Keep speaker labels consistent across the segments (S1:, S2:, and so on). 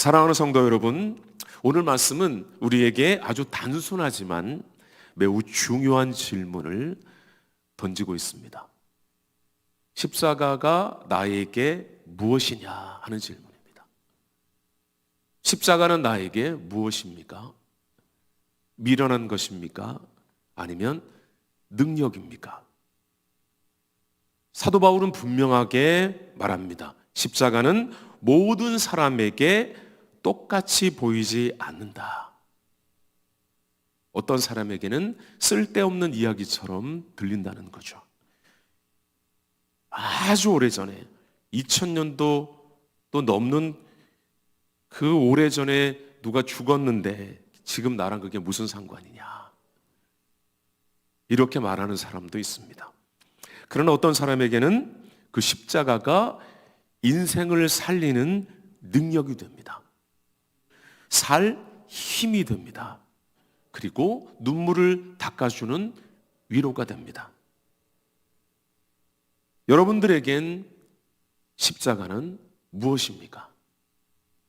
S1: 사랑하는 성도 여러분, 오늘 말씀은 우리에게 아주 단순하지만 매우 중요한 질문을 던지고 있습니다. 십자가가 나에게 무엇이냐 하는 질문입니다. 십자가는 나에게 무엇입니까? 미련한 것입니까? 아니면 능력입니까? 사도 바울은 분명하게 말합니다. 십자가는 모든 사람에게 똑같이 보이지 않는다. 어떤 사람에게는 쓸데없는 이야기처럼 들린다는 거죠. 아주 오래전에 2000년도 또 넘는 그 오래전에 누가 죽었는데 지금 나랑 그게 무슨 상관이냐, 이렇게 말하는 사람도 있습니다. 그러나 어떤 사람에게는 그 십자가가 인생을 살리는 능력이 됩니다. 살 힘이 됩니다. 그리고 눈물을 닦아주는 위로가 됩니다. 여러분들에겐 십자가는 무엇입니까?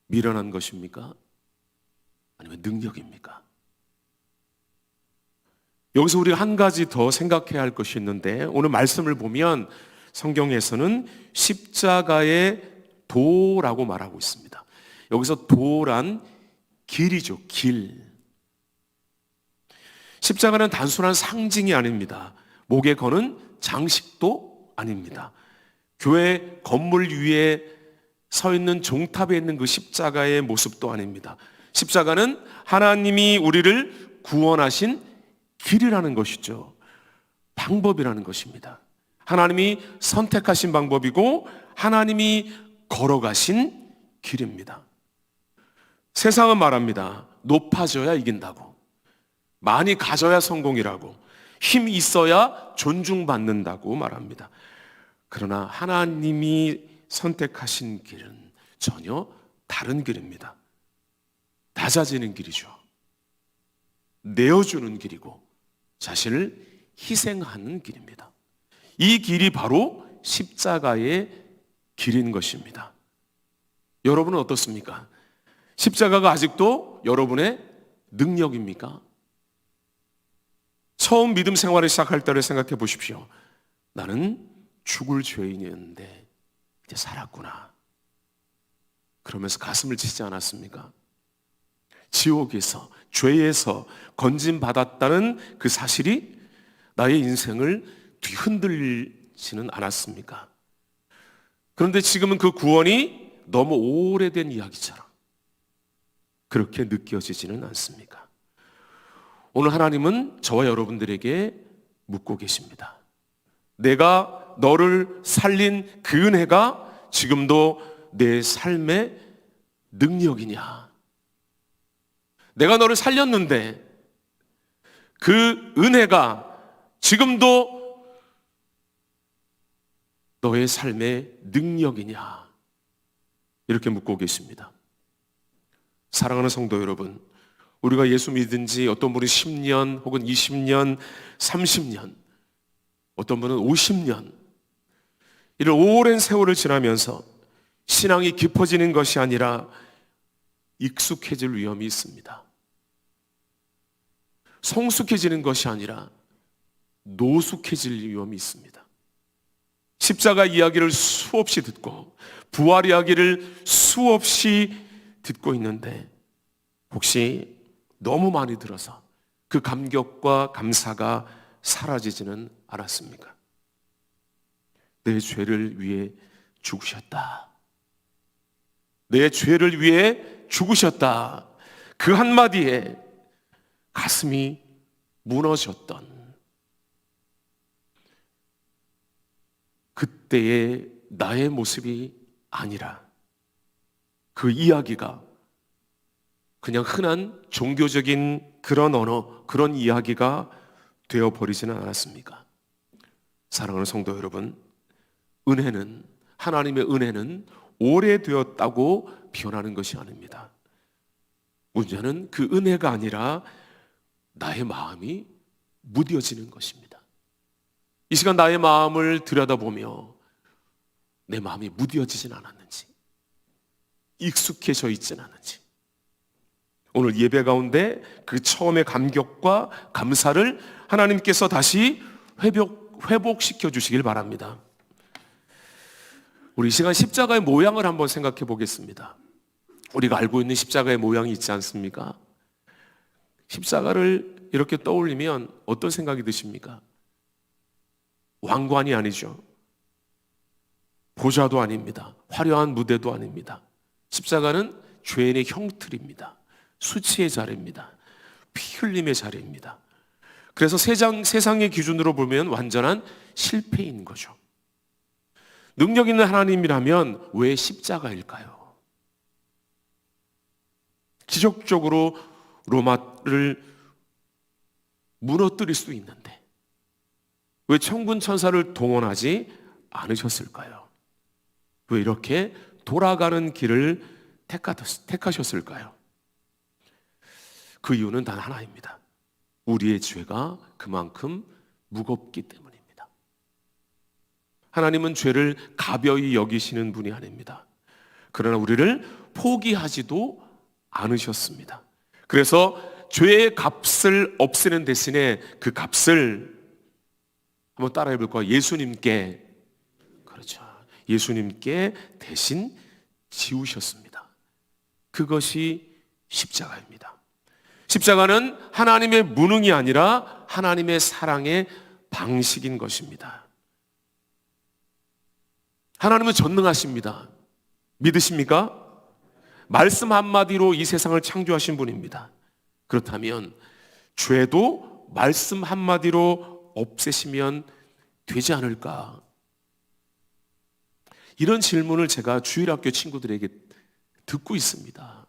S1: 미련한 것입니까? 아니면 능력입니까? 여기서 우리가 한 가지 더 생각해야 할 것이 있는데, 오늘 말씀을 보면 성경에서는 십자가의 도라고 말하고 있습니다. 여기서 도란 길이죠, 길. 십자가는 단순한 상징이 아닙니다. 목에 거는 장식도 아닙니다. 교회 건물 위에 서 있는 종탑에 있는 그 십자가의 모습도 아닙니다. 십자가는 하나님이 우리를 구원하신 길이라는 것이죠. 방법이라는 것입니다. 하나님이 선택하신 방법이고 하나님이 걸어가신 길입니다. 세상은 말합니다. 높아져야 이긴다고, 많이 가져야 성공이라고, 힘이 있어야 존중받는다고 말합니다. 그러나 하나님이 선택하신 길은 전혀 다른 길입니다. 낮아지는 길이죠. 내어주는 길이고 자신을 희생하는 길입니다. 이 길이 바로 십자가의 길인 것입니다. 여러분은 어떻습니까? 십자가가 아직도 여러분의 능력입니까? 처음 믿음 생활을 시작할 때를 생각해 보십시오. 나는 죽을 죄인이었는데 이제 살았구나. 그러면서 가슴을 치지 않았습니까? 지옥에서, 죄에서 건진받았다는 그 사실이 나의 인생을 뒤흔들지는 않았습니까? 그런데 지금은 그 구원이 너무 오래된 이야기처럼 그렇게 느껴지지는 않습니까? 오늘 하나님은 저와 여러분들에게 묻고 계십니다. 내가 너를 살린 그 은혜가 지금도 내 삶의 능력이냐? 내가 너를 살렸는데 그 은혜가 지금도 너의 삶의 능력이냐? 이렇게 묻고 계십니다. 사랑하는 성도 여러분, 우리가 예수 믿은 지 어떤 분은 10년 혹은 20년, 30년, 어떤 분은 50년, 이런 오랜 세월을 지나면서 신앙이 깊어지는 것이 아니라 익숙해질 위험이 있습니다. 성숙해지는 것이 아니라 노숙해질 위험이 있습니다. 십자가 이야기를 수없이 듣고 부활 이야기를 수없이 듣고 있는데 혹시 너무 많이 들어서 그 감격과 감사가 사라지지는 않았습니까? 내 죄를 위해 죽으셨다. 내 죄를 위해 죽으셨다. 그 한마디에 가슴이 무너졌던 그때의 나의 모습이 아니라 그 이야기가 그냥 흔한 종교적인 그런 언어, 그런 이야기가 되어버리지는 않았습니까? 사랑하는 성도 여러분, 은혜는, 하나님의 은혜는 오래되었다고 표현하는 것이 아닙니다. 문제는 그 은혜가 아니라 나의 마음이 무뎌지는 것입니다. 이 시간 나의 마음을 들여다보며 내 마음이 무뎌지진 않았는지, 익숙해져 있지는 않은지, 오늘 예배 가운데 그 처음의 감격과 감사를 하나님께서 다시 회복시켜 주시길 바랍니다. 우리 이 시간 십자가의 모양을 한번 생각해 보겠습니다. 우리가 알고 있는 십자가의 모양이 있지 않습니까? 십자가를 이렇게 떠올리면 어떤 생각이 드십니까? 왕관이 아니죠. 보좌도 아닙니다. 화려한 무대도 아닙니다. 십자가는 죄인의 형틀입니다. 수치의 자리입니다. 피 흘림의 자리입니다. 그래서 세상의 기준으로 보면 완전한 실패인 거죠. 능력 있는 하나님이라면 왜 십자가일까요? 기적적으로 로마를 무너뜨릴 수 있는데 왜 천군 천사를 동원하지 않으셨을까요? 왜 이렇게 돌아가는 길을 택하셨을까요? 그 이유는 단 하나입니다. 우리의 죄가 그만큼 무겁기 때문입니다. 하나님은 죄를 가벼이 여기시는 분이 아닙니다. 그러나 우리를 포기하지도 않으셨습니다. 그래서 죄의 값을 없애는 대신에 그 값을 한번 따라해 볼까요? 예수님께, 그렇죠, 예수님께 대신 지우셨습니다. 그것이 십자가입니다. 십자가는 하나님의 무능이 아니라 하나님의 사랑의 방식인 것입니다. 하나님은 전능하십니다. 믿으십니까? 말씀 한마디로 이 세상을 창조하신 분입니다. 그렇다면 죄도 말씀 한마디로 없애시면 되지 않을까? 이런 질문을 제가 주일학교 친구들에게 듣고 있습니다.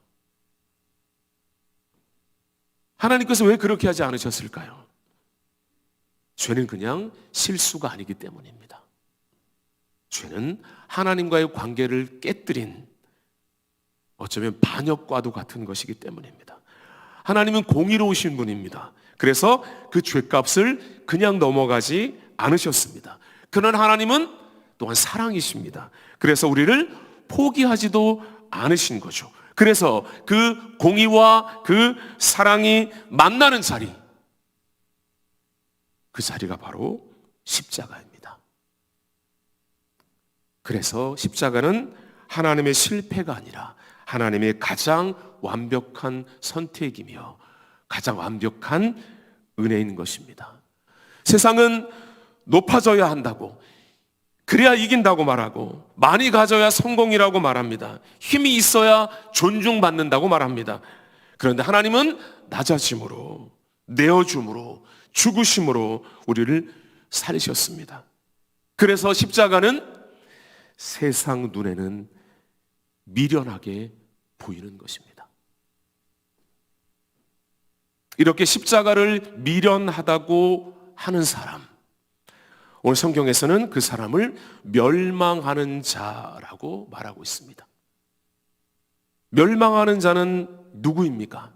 S1: 하나님께서 왜 그렇게 하지 않으셨을까요? 죄는 그냥 실수가 아니기 때문입니다. 죄는 하나님과의 관계를 깨뜨린, 어쩌면 반역과도 같은 것이기 때문입니다. 하나님은 공의로우신 분입니다. 그래서 그 죄값을 그냥 넘어가지 않으셨습니다. 그러나 하나님은 또한 사랑이십니다. 그래서 우리를 포기하지도 않으신 거죠. 그래서 그 공의와 그 사랑이 만나는 자리, 그 자리가 바로 십자가입니다. 그래서 십자가는 하나님의 실패가 아니라 하나님의 가장 완벽한 선택이며 가장 완벽한 은혜인 것입니다. 세상은 높아져야 한다고, 그래야 이긴다고 말하고, 많이 가져야 성공이라고 말합니다. 힘이 있어야 존중받는다고 말합니다. 그런데 하나님은 낮아짐으로, 내어줌으로, 죽으심으로 우리를 살리셨습니다. 그래서 십자가는 세상 눈에는 미련하게 보이는 것입니다. 이렇게 십자가를 미련하다고 하는 사람, 오늘 성경에서는 그 사람을 멸망하는 자라고 말하고 있습니다. 멸망하는 자는 누구입니까?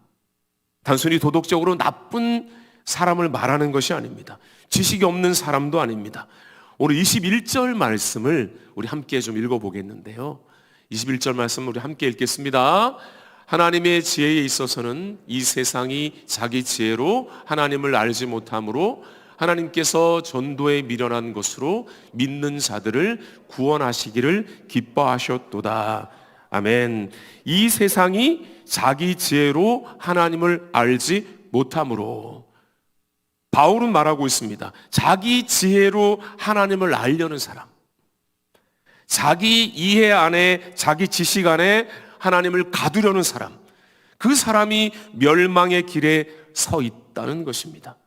S1: 단순히 도덕적으로 나쁜 사람을 말하는 것이 아닙니다. 지식이 없는 사람도 아닙니다. 오늘 21절 말씀을 우리 함께 좀 읽어보겠는데요. 21절 말씀 우리 함께 읽겠습니다. 하나님의 지혜에 있어서는 이 세상이 자기 지혜로 하나님을 알지 못하므로 하나님께서 전도에 미련한 것으로 믿는 자들을 구원하시기를 기뻐하셨도다. 아멘. 이 세상이 자기 지혜로 하나님을 알지 못하므로, 바울은 말하고 있습니다. 자기 지혜로 하나님을 알려는 사람, 자기 이해 안에, 자기 지식 안에 하나님을 가두려는 사람, 그 사람이 멸망의 길에 서 있다는 것입니다.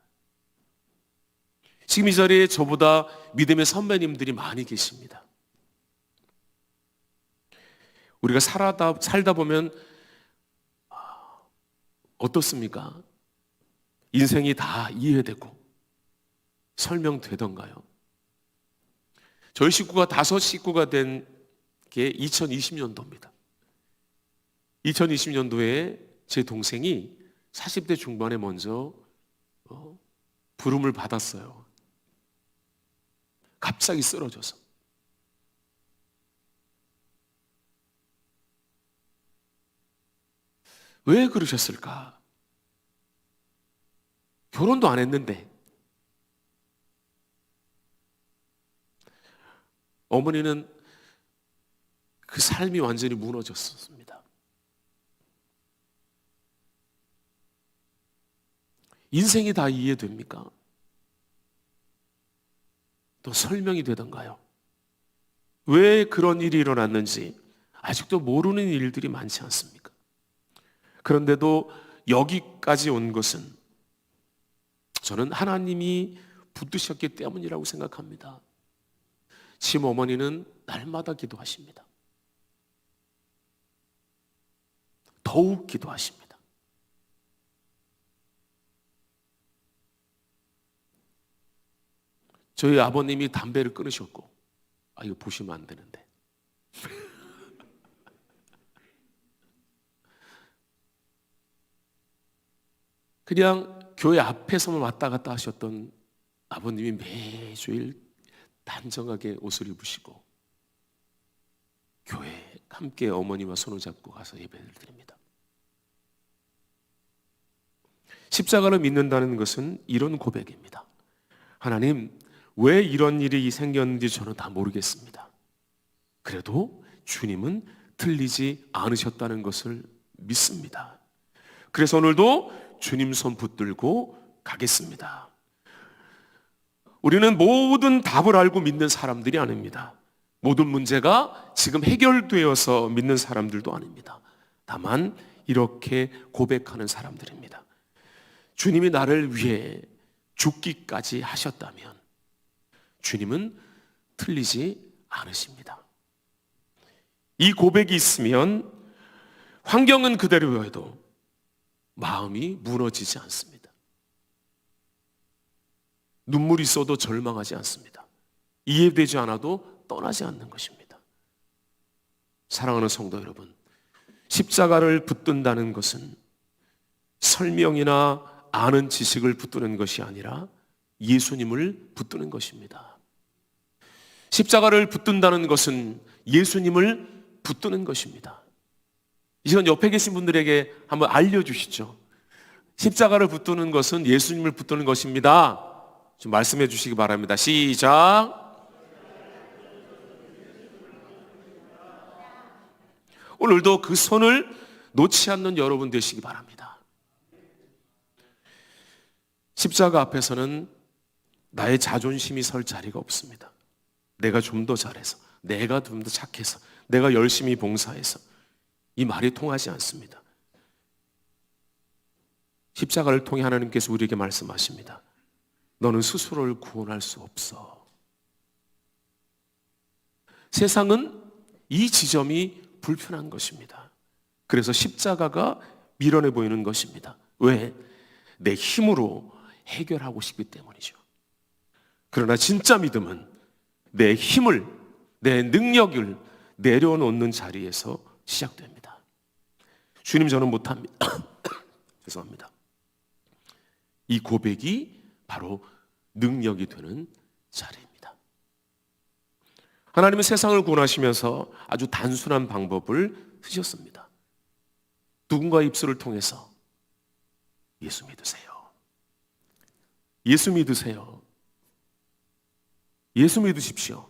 S1: 지금 이 자리에 저보다 믿음의 선배님들이 많이 계십니다. 우리가 살다 보면 어떻습니까? 인생이 다 이해되고 설명되던가요? 저희 식구가 5식구가 된 게 2020년도입니다. 2020년도에 제 동생이 40대 중반에 먼저 부름을 받았어요. 갑자기 쓰러져서. 왜 그러셨을까? 결혼도 안 했는데. 어머니는 그 삶이 완전히 무너졌습니다. 인생이 다 이해됩니까? 또 설명이 되던가요? 왜 그런 일이 일어났는지 아직도 모르는 일들이 많지 않습니까? 그런데도 여기까지 온 것은 저는 하나님이 붙드셨기 때문이라고 생각합니다. 지금 어머니는 날마다 기도하십니다. 더욱 기도하십니다. 저희 아버님이 담배를 끊으셨고, 이거 보시면 안 되는데. 그냥 교회 앞에서만 왔다 갔다 하셨던 아버님이 매주일 단정하게 옷을 입으시고 교회에 함께 어머니와 손을 잡고 가서 예배를 드립니다. 십자가를 믿는다는 것은 이런 고백입니다. 하나님, 왜 이런 일이 생겼는지 저는 다 모르겠습니다. 그래도 주님은 틀리지 않으셨다는 것을 믿습니다. 그래서 오늘도 주님 손 붙들고 가겠습니다. 우리는 모든 답을 알고 믿는 사람들이 아닙니다. 모든 문제가 지금 해결되어서 믿는 사람들도 아닙니다. 다만 이렇게 고백하는 사람들입니다. 주님이 나를 위해 죽기까지 하셨다면 주님은 틀리지 않으십니다. 이 고백이 있으면 환경은 그대로여도 마음이 무너지지 않습니다. 눈물이 있어도 절망하지 않습니다. 이해되지 않아도 떠나지 않는 것입니다. 사랑하는 성도 여러분, 십자가를 붙든다는 것은 설명이나 아는 지식을 붙드는 것이 아니라 예수님을 붙드는 것입니다. 십자가를 붙든다는 것은 예수님을 붙드는 것입니다. 이 시간 옆에 계신 분들에게 한번 알려주시죠. 십자가를 붙드는 것은 예수님을 붙드는 것입니다. 좀 말씀해 주시기 바랍니다. 시작. 오늘도 그 손을 놓지 않는 여러분 되시기 바랍니다. 십자가 앞에서는 나의 자존심이 설 자리가 없습니다. 내가 좀 더 잘해서, 내가 좀 더 착해서, 내가 열심히 봉사해서, 이 말이 통하지 않습니다. 십자가를 통해 하나님께서 우리에게 말씀하십니다. 너는 스스로를 구원할 수 없어. 세상은 이 지점이 불편한 것입니다. 그래서 십자가가 미련해 보이는 것입니다. 왜? 내 힘으로 해결하고 싶기 때문이죠. 그러나 진짜 믿음은 내 힘을, 내 능력을 내려놓는 자리에서 시작됩니다. 주님, 저는 못합니다. 죄송합니다. 이 고백이 바로 능력이 되는 자리입니다. 하나님은 세상을 구원하시면서 아주 단순한 방법을 쓰셨습니다. 누군가의 입술을 통해서 예수 믿으세요. 예수 믿으세요. 예수 믿으십시오.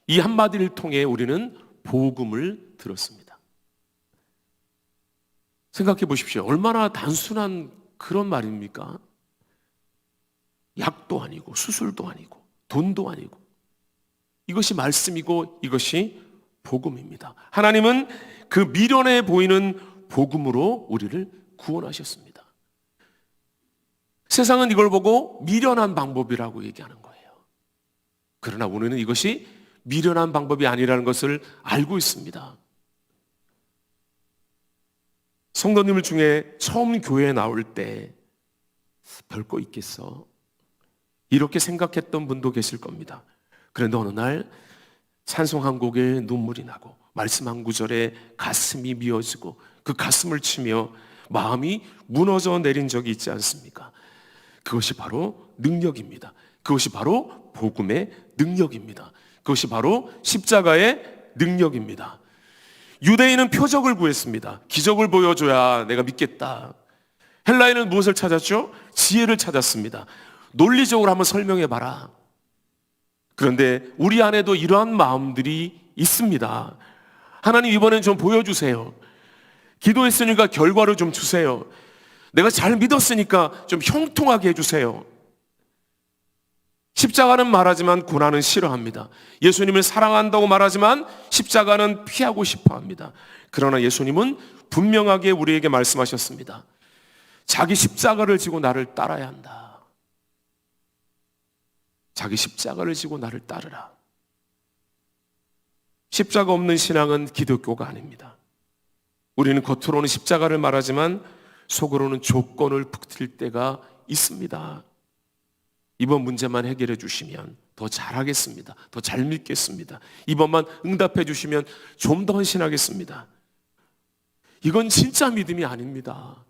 S1: 이 한마디를 통해 우리는 복음을 들었습니다. 생각해 보십시오. 얼마나 단순한 그런 말입니까? 약도 아니고 수술도 아니고 돈도 아니고 이것이 말씀이고 이것이 복음입니다. 하나님은 그 미련해 보이는 복음으로 우리를 구원하셨습니다. 세상은 이걸 보고 미련한 방법이라고 얘기하는 거예요. 그러나 우리는 이것이 미련한 방법이 아니라는 것을 알고 있습니다. 성도님들 중에 처음 교회에 나올 때 별거 있겠어? 이렇게 생각했던 분도 계실 겁니다. 그런데 어느 날 찬송 한 곡에 눈물이 나고 말씀 한 구절에 가슴이 미어지고 그 가슴을 치며 마음이 무너져 내린 적이 있지 않습니까? 그것이 바로 능력입니다. 그것이 바로 복음의 능력입니다. 그것이 바로 십자가의 능력입니다. 유대인은 표적을 구했습니다. 기적을 보여줘야 내가 믿겠다. 헬라인은 무엇을 찾았죠? 지혜를 찾았습니다. 논리적으로 한번 설명해봐라. 그런데 우리 안에도 이러한 마음들이 있습니다. 하나님, 이번엔 좀 보여주세요. 기도했으니까 결과를 좀 주세요. 내가 잘 믿었으니까 좀 형통하게 해주세요. 십자가는 말하지만 고난은 싫어합니다. 예수님을 사랑한다고 말하지만 십자가는 피하고 싶어 합니다. 그러나 예수님은 분명하게 우리에게 말씀하셨습니다. 자기 십자가를 지고 나를 따라야 한다. 자기 십자가를 지고 나를 따르라. 십자가 없는 신앙은 기독교가 아닙니다. 우리는 겉으로는 십자가를 말하지만 속으로는 조건을 붙일 때가 있습니다. 이번 문제만 해결해 주시면 더 잘하겠습니다. 더 잘 믿겠습니다. 이번만 응답해 주시면 좀 더 헌신하겠습니다. 이건 진짜 믿음이 아닙니다.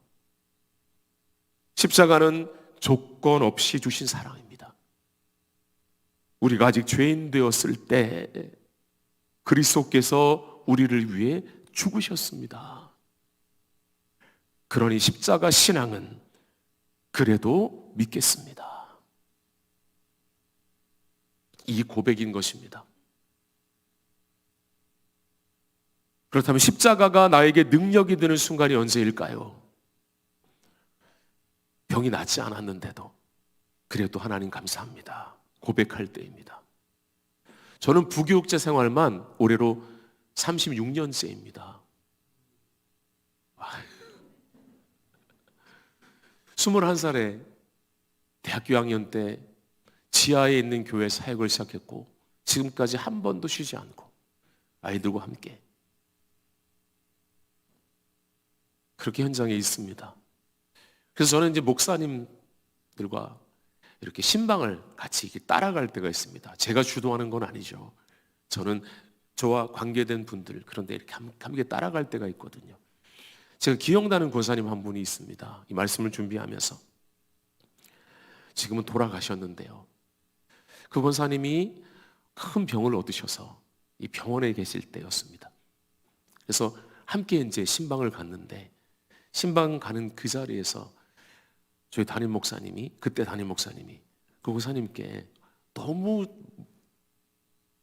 S1: 십자가는 조건 없이 주신 사랑입니다. 우리가 아직 죄인 되었을 때 그리스도께서 우리를 위해 죽으셨습니다. 그러니 십자가 신앙은 그래도 믿겠습니다. 이 고백인 것입니다. 그렇다면 십자가가 나에게 능력이 되는 순간이 언제일까요? 병이 낫지 않았는데도 그래도 하나님 감사합니다. 고백할 때입니다. 저는 부교육자 생활만 올해로 36년째입니다. 21살에 대학교 2학년 때 지하에 있는 교회 사역을 시작했고 지금까지 한 번도 쉬지 않고 아이들과 함께 그렇게 현장에 있습니다. 그래서 저는 이제 목사님들과 이렇게 신방을 같이 이렇게 따라갈 때가 있습니다. 제가 주도하는 건 아니죠. 저는 저와 관계된 분들, 그런데 이렇게 함께 따라갈 때가 있거든요. 제가 기억나는 권사님 한 분이 있습니다. 이 말씀을 준비하면서 지금은 돌아가셨는데요. 그 권사님이 큰 병을 얻으셔서 이 병원에 계실 때였습니다. 그래서 함께 이제 신방을 갔는데 신방 가는 그 자리에서 저희 담임 목사님이 그때 담임 목사님이 그 권사님께 너무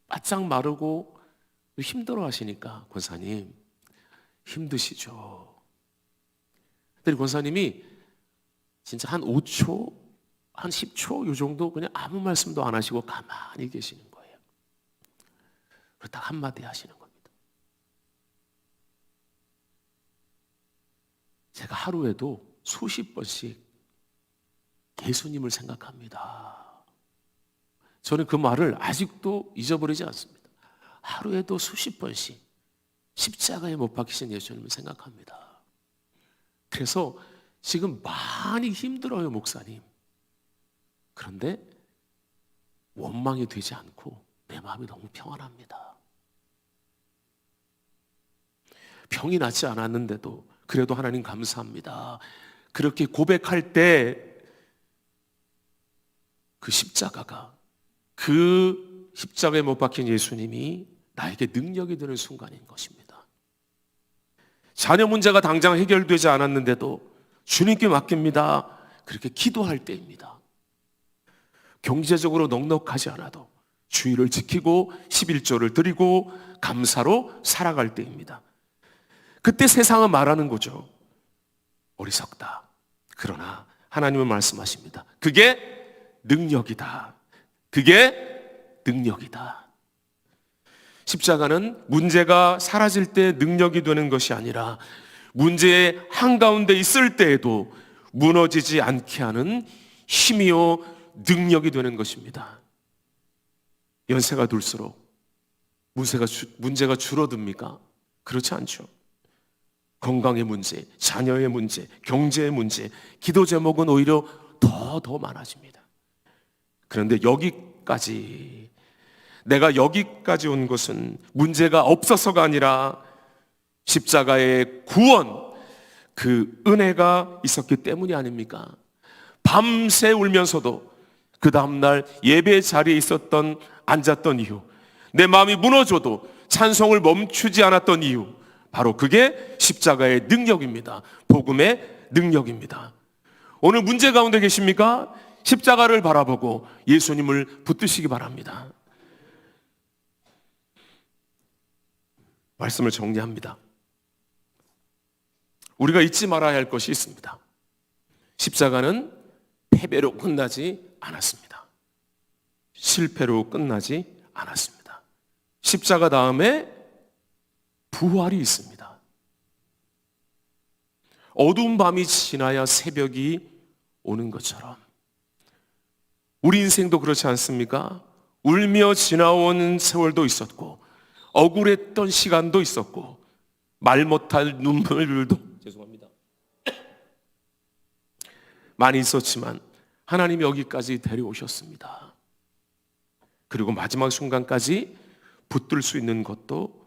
S1: 바짝 마르고 힘들어 하시니까 권사님 힘드시죠. 근데 권사님이 진짜 한 5초, 한 10초 이 정도 그냥 아무 말씀도 안 하시고 가만히 계시는 거예요. 그리고 딱 한마디 하시는 겁니다. 제가 하루에도 수십 번씩 예수님을 생각합니다. 저는 그 말을 아직도 잊어버리지 않습니다. 하루에도 수십 번씩 십자가에 못 박히신 예수님을 생각합니다. 그래서 지금 많이 힘들어요, 목사님. 그런데 원망이 되지 않고 내 마음이 너무 평안합니다. 병이 낫지 않았는데도 그래도 하나님 감사합니다. 그렇게 고백할 때 그 십자가가, 그 십자가에 못 박힌 예수님이 나에게 능력이 되는 순간인 것입니다. 자녀 문제가 당장 해결되지 않았는데도 주님께 맡깁니다. 그렇게 기도할 때입니다. 경제적으로 넉넉하지 않아도 주의를 지키고 11조를 드리고 감사로 살아갈 때입니다. 그때 세상은 말하는 거죠. 어리석다. 그러나 하나님은 말씀하십니다. 그게 능력이다. 그게 능력이다. 십자가는 문제가 사라질 때 능력이 되는 것이 아니라 문제의 한가운데 있을 때에도 무너지지 않게 하는 힘이요 능력이 되는 것입니다. 연세가 들수록 문제가 줄어듭니까? 그렇지 않죠. 건강의 문제, 자녀의 문제, 경제의 문제, 기도 제목은 오히려 더 많아집니다. 그런데 내가 여기까지 온 것은 문제가 없어서가 아니라 십자가의 구원, 그 은혜가 있었기 때문이 아닙니까? 밤새 울면서도 그 다음날 예배 자리에 앉았던 이유, 내 마음이 무너져도 찬송을 멈추지 않았던 이유, 바로 그게 십자가의 능력입니다. 복음의 능력입니다. 오늘 문제 가운데 계십니까? 십자가를 바라보고 예수님을 붙드시기 바랍니다. 말씀을 정리합니다. 우리가 잊지 말아야 할 것이 있습니다. 십자가는 패배로 끝나지 않았습니다. 실패로 끝나지 않았습니다. 십자가 다음에 부활이 있습니다. 어두운 밤이 지나야 새벽이 오는 것처럼 우리 인생도 그렇지 않습니까? 울며 지나온 세월도 있었고 억울했던 시간도 있었고 말 못할 눈물들도 죄송합니다. 많이 있었지만 하나님이 여기까지 데려오셨습니다. 그리고 마지막 순간까지 붙들 수 있는 것도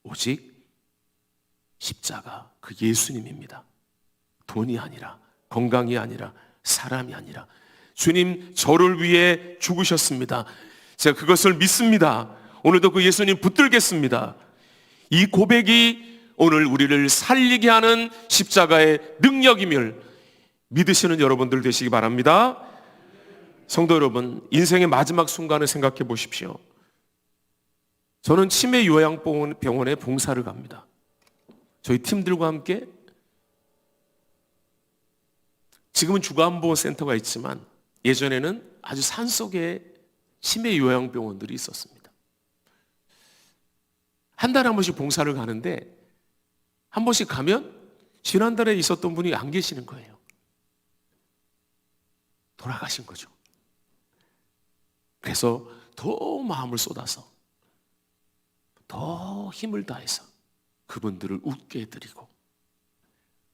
S1: 오직 십자가, 그 예수님입니다. 돈이 아니라, 건강이 아니라, 사람이 아니라 주님 저를 위해 죽으셨습니다. 제가 그것을 믿습니다. 오늘도 그 예수님 붙들겠습니다. 이 고백이 오늘 우리를 살리게 하는 십자가의 능력임을 믿으시는 여러분들 되시기 바랍니다. 성도 여러분, 인생의 마지막 순간을 생각해 보십시오. 저는 치매 요양병원에 봉사를 갑니다. 저희 팀들과 함께 지금은 주간보호센터가 있지만 예전에는 아주 산속에 치매 요양병원들이 있었습니다. 한 달에 한 번씩 봉사를 가는데 한 번씩 가면 지난달에 있었던 분이 안 계시는 거예요. 돌아가신 거죠. 그래서 더 마음을 쏟아서 더 힘을 다해서 그분들을 웃게 해드리고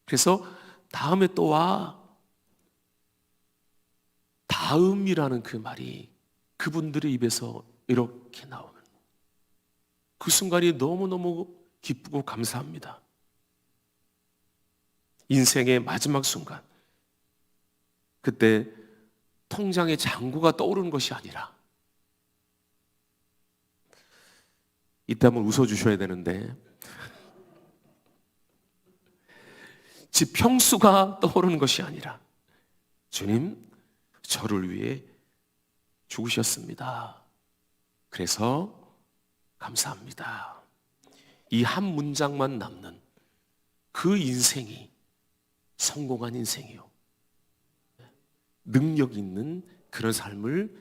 S1: 그래서 다음에 또 와 다음이라는 그 말이 그분들의 입에서 이렇게 나오는 그 순간이 너무너무 기쁘고 감사합니다. 인생의 마지막 순간 그때 통장에 잔고가 떠오르는 것이 아니라 이때 한번 웃어주셔야 되는데 집 평수가 떠오르는 것이 아니라 주님 저를 위해 죽으셨습니다. 그래서 감사합니다. 이 한 문장만 남는 그 인생이 성공한 인생이요. 능력 있는 그런 삶을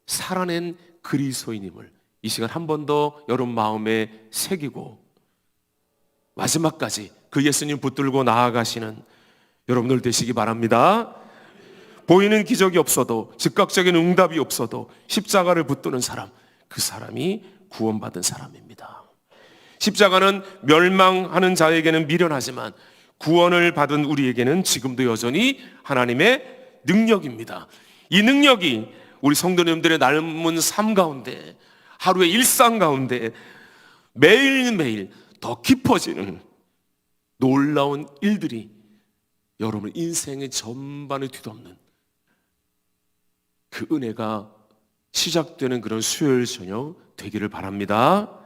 S1: 살아낸 그리스도인임을 이 시간 한 번 더 여러분 마음에 새기고 마지막까지 그 예수님 붙들고 나아가시는 여러분들 되시기 바랍니다. 보이는 기적이 없어도 즉각적인 응답이 없어도 십자가를 붙드는 사람, 그 사람이 구원받은 사람입니다. 십자가는 멸망하는 자에게는 미련하지만 구원을 받은 우리에게는 지금도 여전히 하나님의 능력입니다. 이 능력이 우리 성도님들의 남은 삶 가운데 하루의 일상 가운데 매일매일 더 깊어지는 놀라운 일들이 여러분 인생의 전반을 뒤덮는 그 은혜가 시작되는 그런 수요일 저녁 되기를 바랍니다.